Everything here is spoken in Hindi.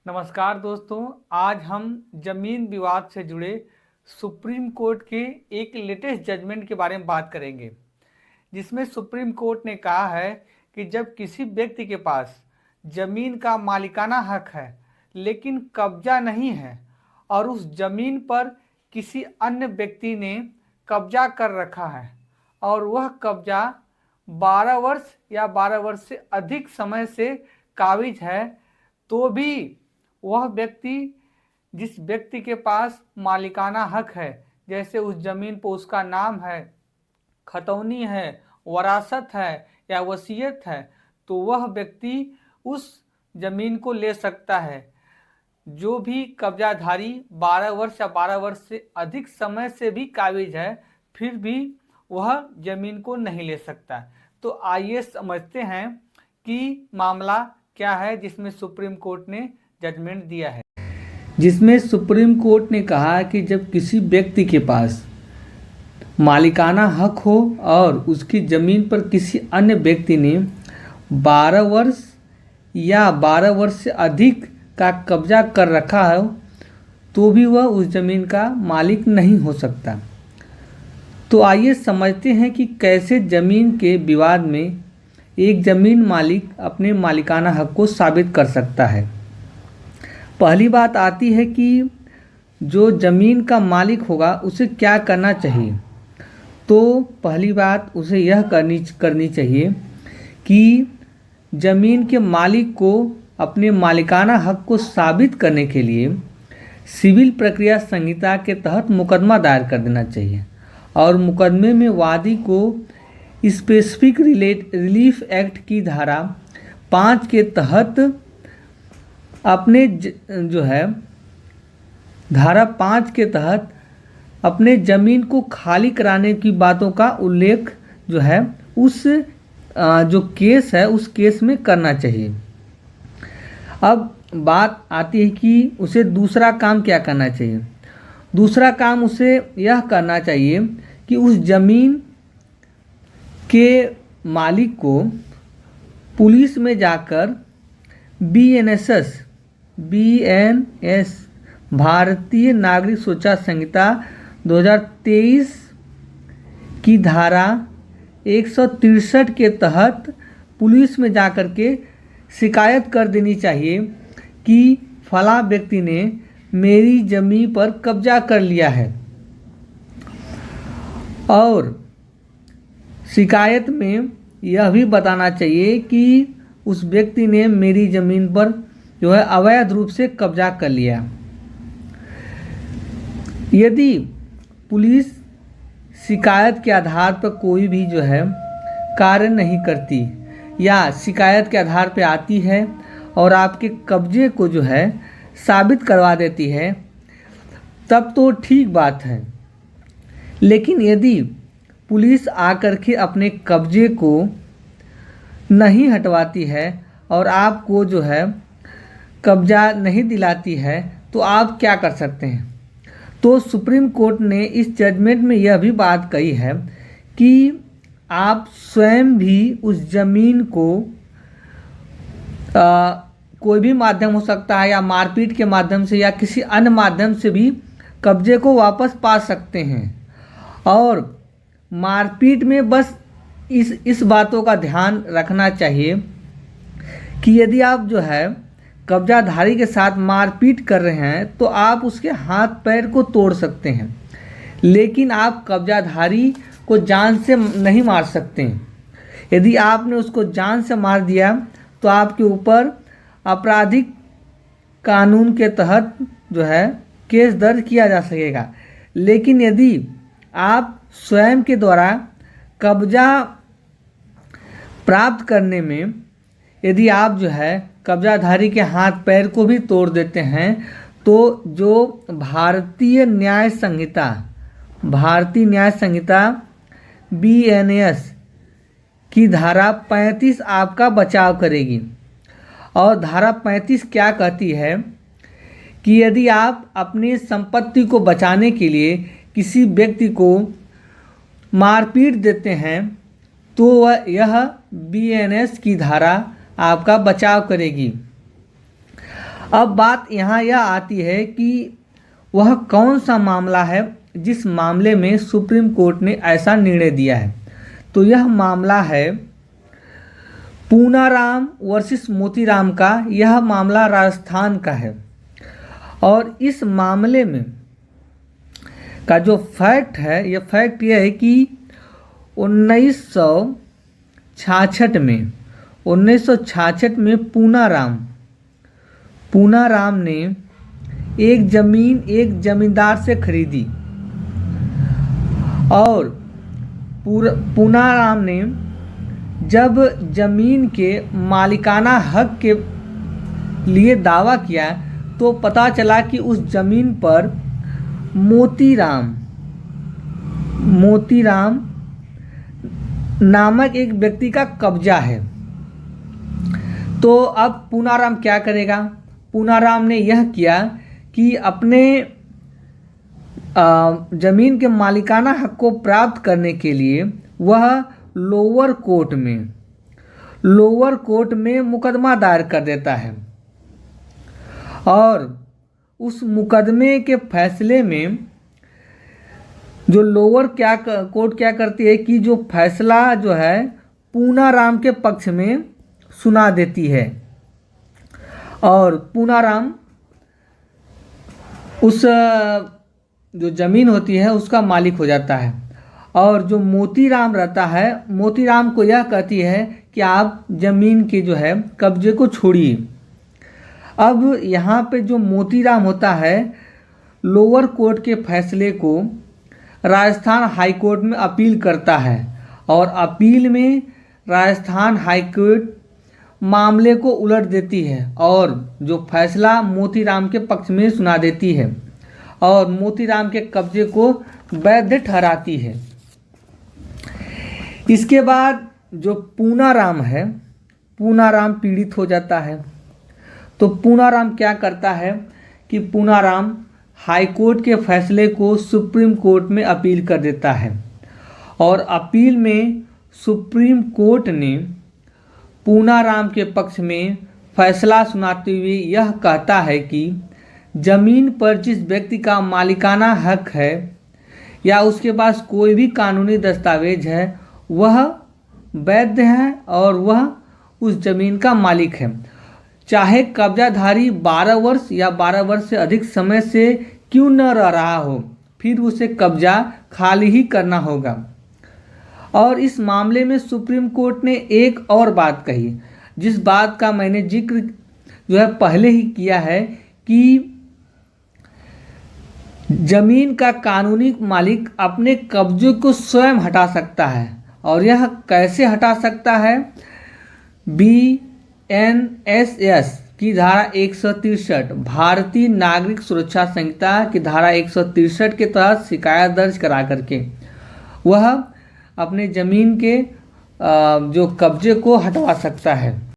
नमस्कार दोस्तों, आज हम जमीन विवाद से जुड़े सुप्रीम कोर्ट के एक लेटेस्ट जजमेंट के बारे में बात करेंगे, जिसमें सुप्रीम कोर्ट ने कहा है कि जब किसी व्यक्ति के पास जमीन का मालिकाना हक है लेकिन कब्जा नहीं है और उस जमीन पर किसी अन्य व्यक्ति ने कब्जा कर रखा है और वह कब्जा 12 वर्ष या 12 वर्ष से अधिक समय से काबिज है, तो भी वह व्यक्ति जिस व्यक्ति के पास मालिकाना हक है, जैसे उस जमीन पर उसका नाम है, खतौनी है, वरासत है या वसीयत है, तो वह व्यक्ति उस जमीन को ले सकता है। जो भी कब्जाधारी 12 वर्ष या 12 वर्ष से अधिक समय से भी काबिज है, फिर भी वह जमीन को नहीं ले सकता। तो आइए समझते हैं कि मामला क्या है जिसमें सुप्रीम कोर्ट ने जजमेंट दिया है। जिसमें सुप्रीम कोर्ट ने कहा कि जब किसी व्यक्ति के पास मालिकाना हक हो और उसकी ज़मीन पर किसी अन्य व्यक्ति ने 12 वर्ष या 12 वर्ष से अधिक का कब्जा कर रखा है, तो भी वह उस ज़मीन का मालिक नहीं हो सकता। तो आइए समझते हैं कि कैसे ज़मीन के विवाद में एक ज़मीन मालिक अपने मालिकाना हक को साबित कर सकता है। पहली बात आती है कि जो ज़मीन का मालिक होगा उसे क्या करना चाहिए। तो पहली बात उसे यह करनी चाहिए कि ज़मीन के मालिक को अपने मालिकाना हक को साबित करने के लिए सिविल प्रक्रिया संहिता के तहत मुकदमा दायर कर देना चाहिए और मुकदमे में वादी को स्पेसिफिक रिलीफ एक्ट की धारा 5 के तहत अपने धारा 5 के तहत अपने ज़मीन को खाली कराने की बातों का उल्लेख उस जो केस है उस केस में करना चाहिए। अब बात आती है कि उसे दूसरा काम क्या करना चाहिए। दूसरा काम उसे यह करना चाहिए कि उस ज़मीन के मालिक को पुलिस में जाकर BNS भारतीय नागरिक सुरक्षा संहिता 2023 की धारा 163 के तहत पुलिस में जाकर के शिकायत कर देनी चाहिए कि फला व्यक्ति ने मेरी ज़मीन पर कब्जा कर लिया है और शिकायत में यह भी बताना चाहिए कि उस व्यक्ति ने मेरी ज़मीन पर अवैध रूप से कब्जा कर लिया। यदि पुलिस शिकायत के आधार पर कोई भी कार्य नहीं करती या शिकायत के आधार पर आती है और आपके कब्जे को साबित करवा देती है, तब तो ठीक बात है। लेकिन यदि पुलिस आकर के अपने कब्जे को नहीं हटवाती है और आपको कब्जा नहीं दिलाती है, तो आप क्या कर सकते हैं। तो सुप्रीम कोर्ट ने इस जजमेंट में यह भी बात कही है कि आप स्वयं भी उस ज़मीन को कोई भी माध्यम हो सकता है या मारपीट के माध्यम से या किसी अन्य माध्यम से भी कब्जे को वापस पा सकते हैं। और मारपीट में बस इस बातों का ध्यान रखना चाहिए कि यदि आप कब्जाधारी के साथ मारपीट कर रहे हैं तो आप उसके हाथ पैर को तोड़ सकते हैं, लेकिन आप कब्जाधारी को जान से नहीं मार सकते। यदि आपने उसको जान से मार दिया तो आपके ऊपर आपराधिक कानून के तहत केस दर्ज किया जा सकेगा। लेकिन यदि आप स्वयं के द्वारा कब्जा प्राप्त करने में यदि आप कब्जाधारी के हाथ पैर को भी तोड़ देते हैं, तो जो भारतीय न्याय संहिता BNS की धारा 35 आपका बचाव करेगी। और धारा 35 क्या कहती है कि यदि आप अपनी संपत्ति को बचाने के लिए किसी व्यक्ति को मारपीट देते हैं, तो यह BNS की धारा आपका बचाव करेगी। अब बात यहाँ यह आती है कि वह कौन सा मामला है जिस मामले में सुप्रीम कोर्ट ने ऐसा निर्णय दिया है। तो यह मामला है पूनाराम वर्सेस मोतीराम का। यह मामला राजस्थान का है और इस मामले में का जो फैक्ट है, यह फैक्ट यह है कि 1966 में पूनाराम ने एक ज़मीन एक ज़मींदार से खरीदी और पूनाराम ने जब ज़मीन के मालिकाना हक के लिए दावा किया तो पता चला कि उस ज़मीन पर मोतीराम नामक एक व्यक्ति का कब्जा है। तो अब पूनाराम क्या करेगा? पूनाराम ने यह किया कि अपने ज़मीन के मालिकाना हक को प्राप्त करने के लिए वह लोअर कोर्ट में मुकदमा दायर कर देता है और उस मुकदमे के फैसले में जो लोअर कोर्ट क्या करती है कि जो फैसला जो है पूनाराम के पक्ष में सुना देती है और पूनाराम उस जो ज़मीन होती है उसका मालिक हो जाता है। और जो मोतीराम रहता है, मोतीराम को यह कहती है कि आप ज़मीन के जो है कब्जे को छोड़िए। अब यहाँ पे जो मोतीराम होता है लोअर कोर्ट के फैसले को राजस्थान हाई कोर्ट में अपील करता है और अपील में राजस्थान हाई कोर्ट मामले को उलट देती है और जो फैसला मोतीराम के पक्ष में सुना देती है और मोतीराम के कब्जे को वैध ठहराती है। इसके बाद जो पूनाराम है, पूनाराम पीड़ित हो जाता है। तो पूनाराम क्या करता है कि पूनाराम हाई कोर्ट के फैसले को सुप्रीम कोर्ट में अपील कर देता है और अपील में सुप्रीम कोर्ट ने पूनाराम के पक्ष में फैसला सुनाते हुए यह कहता है कि ज़मीन पर जिस व्यक्ति का मालिकाना हक है या उसके पास कोई भी कानूनी दस्तावेज है वह वैध है और वह उस ज़मीन का मालिक है, चाहे कब्जाधारी 12 वर्ष या 12 वर्ष से अधिक समय से क्यों न रहा हो, फिर उसे कब्जा खाली ही करना होगा। और इस मामले में सुप्रीम कोर्ट ने एक और बात कही, जिस बात का मैंने जिक्र जो है पहले ही किया है कि ज़मीन का कानूनी मालिक अपने कब्जे को स्वयं हटा सकता है और यह कैसे हटा सकता है? BNSS की धारा 163 भारतीय नागरिक सुरक्षा संहिता की धारा 163 के तहत शिकायत दर्ज करा करके वह अपने ज़मीन के जो कब्जे को हटवा सकता है।